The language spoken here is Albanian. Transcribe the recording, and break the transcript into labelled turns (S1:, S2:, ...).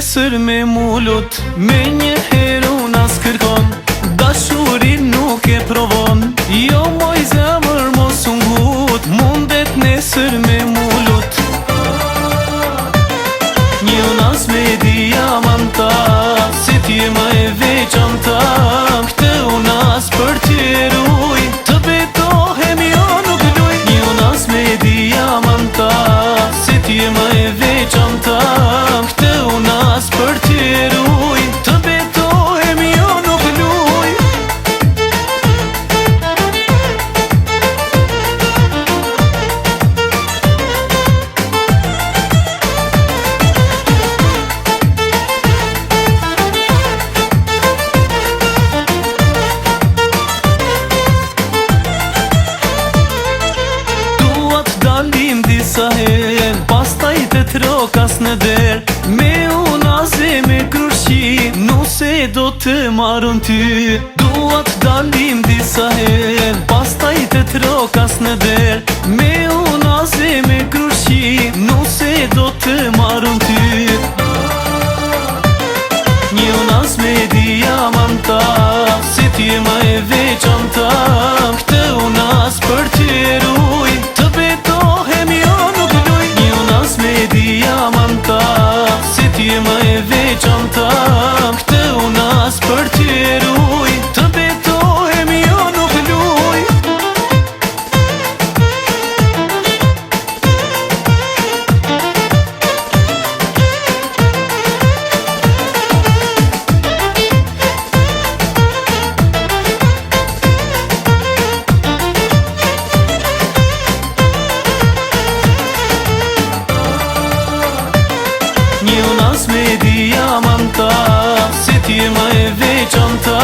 S1: nesër me mullut, me një herë unë as kërkon, dashurin nuk e provon. Jo moj zemër mos ungut, mundet nesër me mullut. Një unas me diamanta, si t'je ma e veçanta, këtë unas për t'jeruj, të betohem jo nuk luj. Një unas me diamanta, si t'je ma e veçanta, këtë unas për t'jeruj, të betohem jo nuk luj. Dalim disa her, pastaj të trokas në der, me unaze me kërshi, nuse do të marrën ty. Duat dalim disa her, pastaj të trokas në der, me unaze me kërshi, nuse do të marrën ty. Një unas me diamanta, si t'je ma e veçanta, këtë unas për t'jeruj, të betohem jo nuk luj. Një unas me diamanta, si t'je ma e veçanta, këtë unas për t'jeruj, të betohem jo nuk luj. Një unas me diamanta, si t'je ma e veçanta,